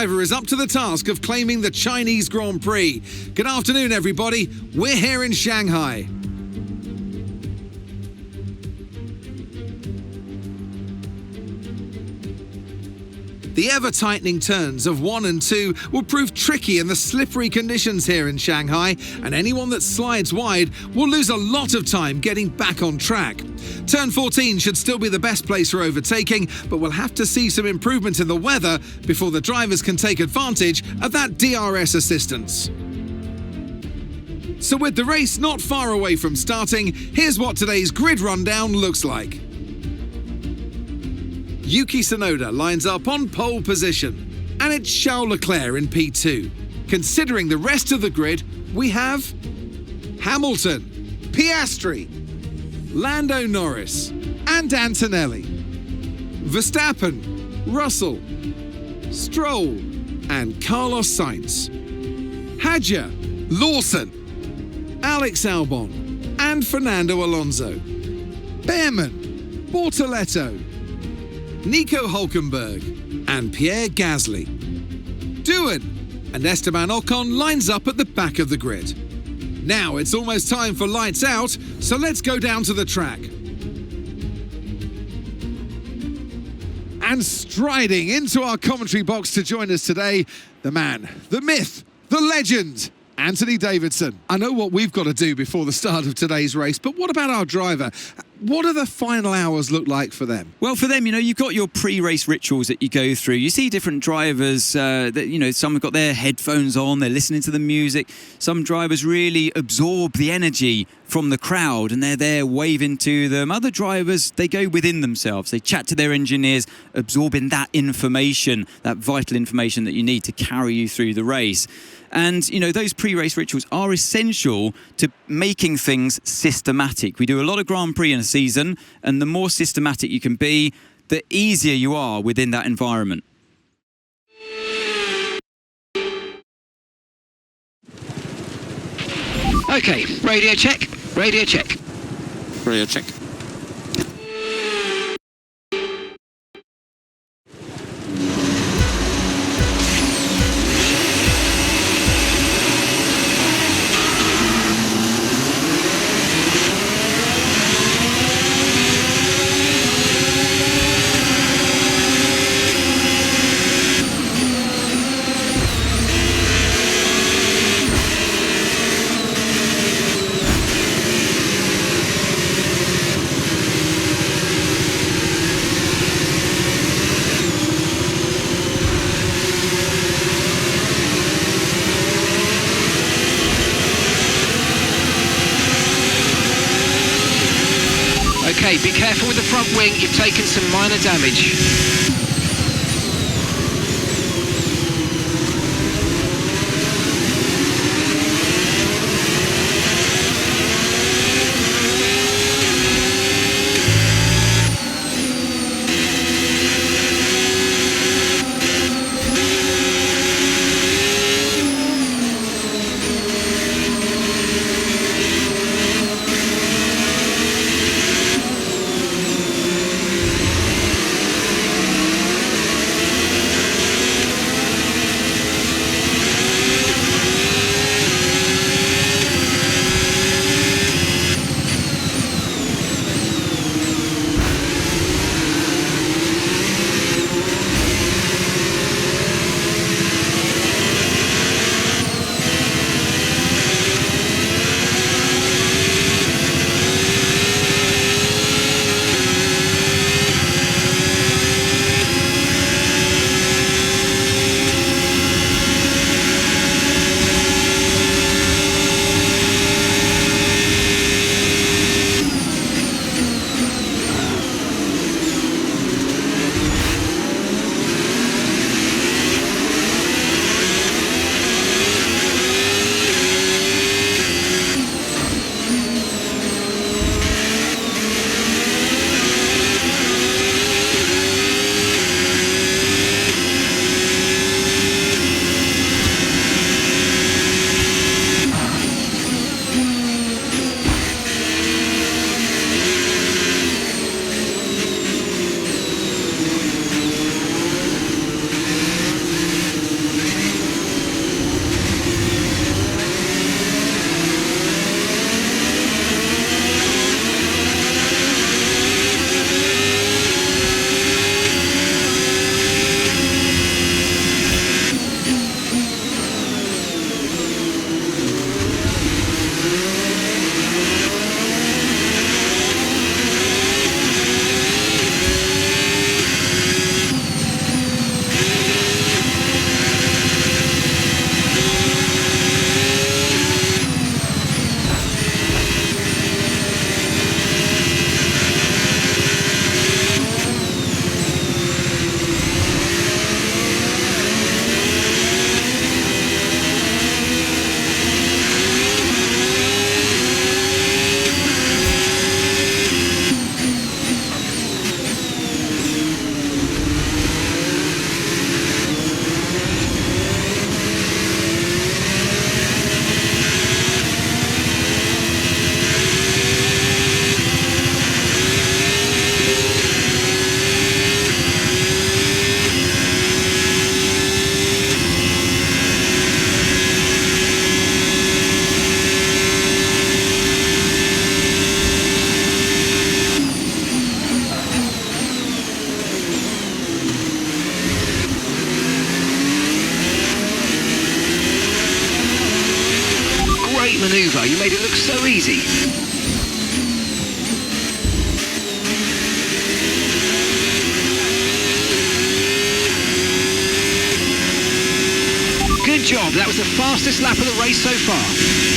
driver is up to the task of claiming the Chinese Grand Prix. Good afternoon, everybody. We're here in Shanghai. The ever-tightening turns of 1 and 2 will prove tricky in the slippery conditions here in Shanghai, and anyone that slides wide will lose a lot of time getting back on track. Turn 14 should still be the best place for overtaking, but we'll have to see some improvement in the weather before the drivers can take advantage of that DRS assistance. So with the race not far away from starting, here's what today's grid rundown looks like. Yuki Tsunoda lines up on pole position, and it's Charles Leclerc in P2. Considering the rest of the grid, we have Hamilton, Piastri, Lando Norris, and Antonelli, Verstappen, Russell, Stroll, and Carlos Sainz, Hadjar, Lawson, Alex Albon, and Fernando Alonso, Behrman, Bortoletto, Nico Hülkenberg, and Pierre Gasly. Doohan and Esteban Ocon lines up at the back of the grid. Now it's almost time for lights out, so let's go down to the track. And striding into our commentary box to join us today, the man, the myth, the legend, Anthony Davidson. I know what we've got to do before the start of today's race, but what about our driver? What do the final hours look like for them? Well, for them, you've got your pre-race rituals that you go through. You see different drivers that, some have got their headphones on, they're listening to the music. Some drivers really absorb the energy from the crowd and they're there waving to them. Other drivers, they go within themselves. They chat to their engineers, absorbing that information, that vital information that you need to carry you through the race. And, those pre-race rituals are essential to making things systematic. We do a lot of Grand Prix in a season, and the more systematic you can be, the easier you are within that environment. Okay, radio check, radio check. Radio check. Okay, be careful with the front wing, you've taken some minor damage. manoeuvre. You made it look so easy. Good job. That was the fastest lap of the race so far.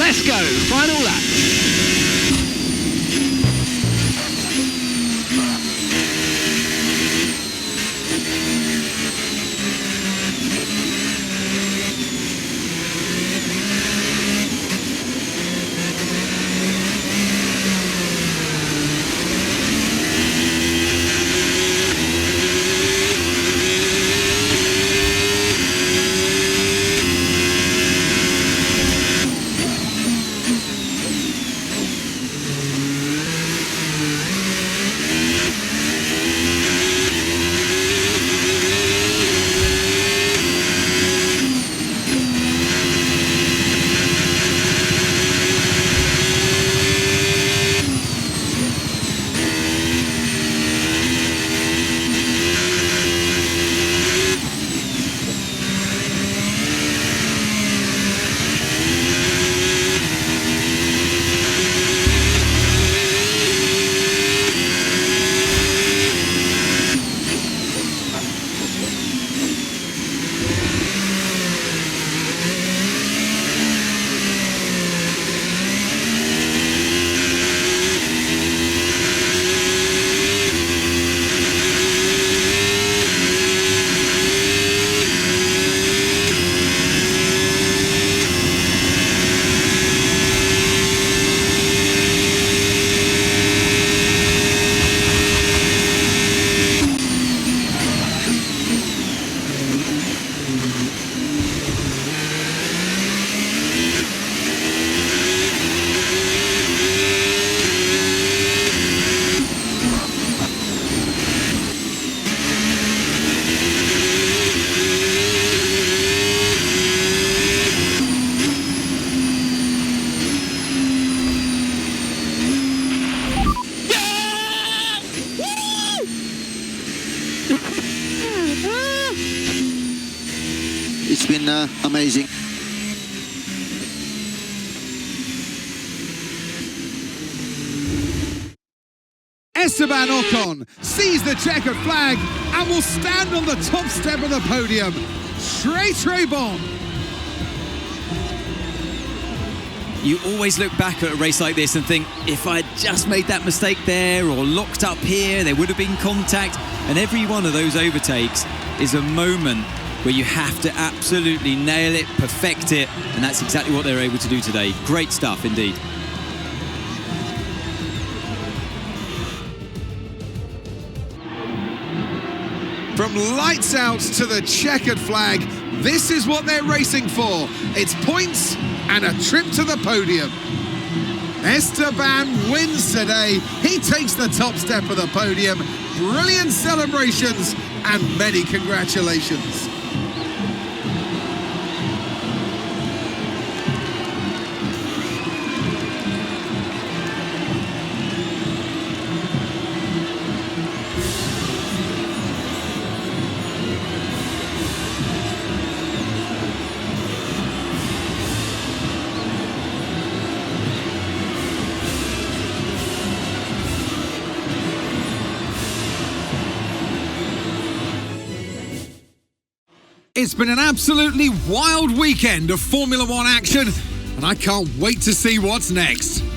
Let's go, final lap. amazing. Esteban Ocon sees the checkered flag and will stand on the top step of the podium. Très bon. You always look back at a race like this and think, if I'd just made that mistake there or locked up here, there would have been contact. And every one of those overtakes is a moment where you have to absolutely nail it, perfect it, and that's exactly what they're able to do today. Great stuff indeed. From lights out to the checkered flag, this is what they're racing for. It's points and a trip to the podium. Esteban wins today. He takes the top step of the podium. Brilliant celebrations and many congratulations. It's been an absolutely wild weekend of Formula One action, and I can't wait to see what's next.